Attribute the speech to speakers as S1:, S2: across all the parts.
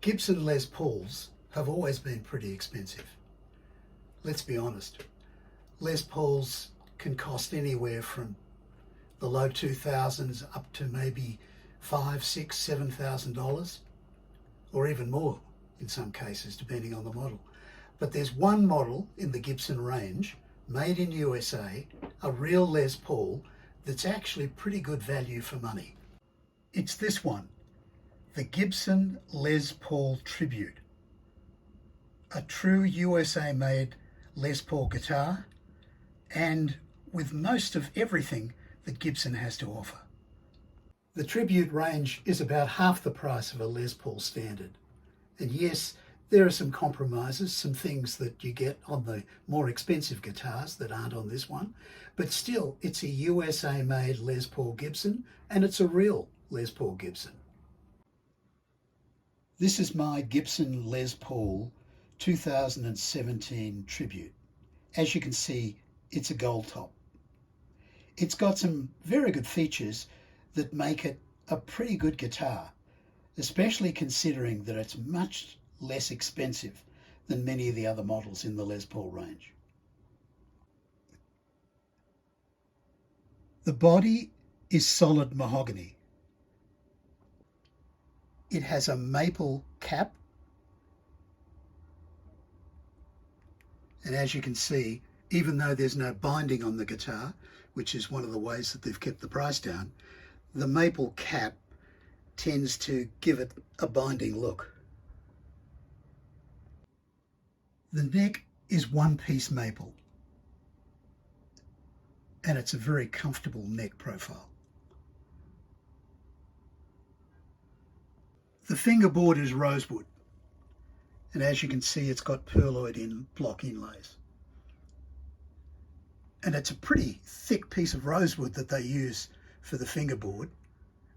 S1: Gibson Les Pauls have always been pretty expensive. Let's be honest. Les Pauls can cost anywhere from the low 2000s up to maybe $5,000, $6,000, $7,000, or even more in some cases, depending on the model. But there's one model in the Gibson range, made in USA, a real Les Paul, that's actually pretty good value for money. It's this one, the Gibson Les Paul Tribute, a true USA-made Les Paul guitar, and with most of everything that Gibson has to offer. The Tribute range is about half the price of a Les Paul standard. And yes, there are some compromises, some things that you get on the more expensive guitars that aren't on this one, but still, it's a USA-made Les Paul Gibson, and it's a real Les Paul Gibson. This is my Gibson Les Paul 2017 Tribute. As you can see, it's a gold top. It's got some very good features that make it a pretty good guitar, especially considering that it's much less expensive than many of the other models in the Les Paul range. The body is solid mahogany. It has a maple cap, and as you can see, even though there's no binding on the guitar, which is one of the ways that they've kept the price down, the maple cap tends to give it a binding look. The neck is one-piece maple, and it's a very comfortable neck profile. The fingerboard is rosewood, and as you can see, it's got pearloid block inlays. And it's a pretty thick piece of rosewood that they use for the fingerboard,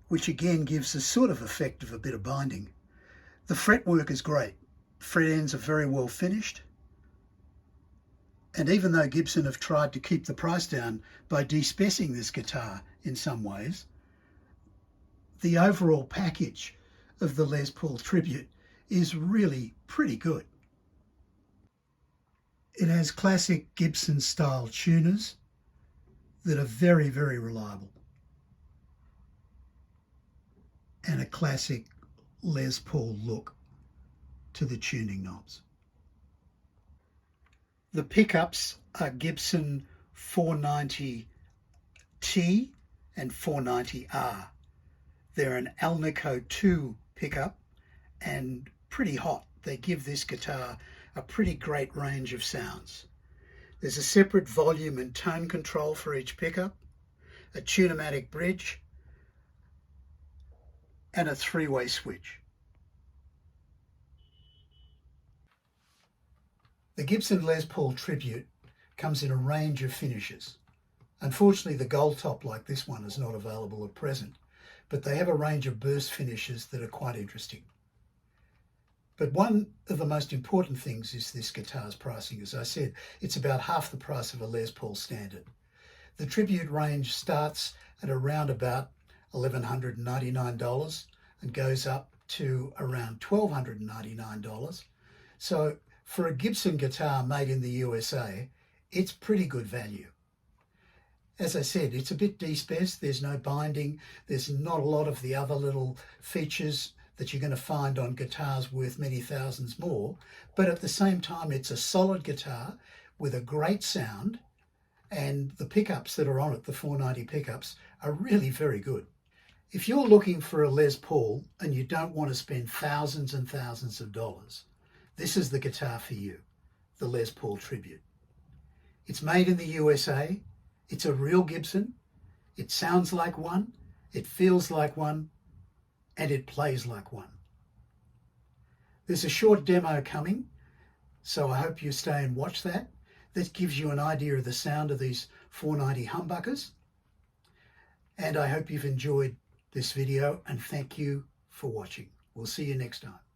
S1: which again gives a sort of effect of a bit of binding. The fretwork is great. Fret ends are very well finished. And even though Gibson have tried to keep the price down by despecing this guitar in some ways, the overall package of the Les Paul Tribute is really pretty good. It has classic Gibson style tuners that are very, very reliable, and a classic Les Paul look to the tuning knobs. The pickups are Gibson 490T and 490R. They're an Alnico 2 pickup and pretty hot. They give this guitar a pretty great range of sounds. There's a separate volume and tone control for each pickup, a tune-o-matic bridge, and a three-way switch. The Gibson Les Paul Tribute comes in a range of finishes. Unfortunately, the gold top like this one is not available at present, but they have a range of burst finishes that are quite interesting. But one of the most important things is this guitar's pricing. As I said, it's about half the price of a Les Paul standard. The Tribute range starts at around about $1,199 and goes up to around $1,299. So for a Gibson guitar made in the USA, it's pretty good value. As I said, it's a bit despeced. There's no binding. There's not a lot of the other little features that you're going to find on guitars worth many thousands more. But at the same time, it's a solid guitar with a great sound, and the pickups that are on it, the 490 pickups, are really very good. If you're looking for a Les Paul and you don't want to spend thousands and thousands of dollars, this is the guitar for you, the Les Paul Tribute. It's made in the USA. It's a real Gibson. It sounds like one, it feels like one, and it plays like one. There's a short demo coming, so I hope you stay and watch that. That gives you an idea of the sound of these 490 humbuckers. And I hope you've enjoyed this video, and thank you for watching. We'll see you next time.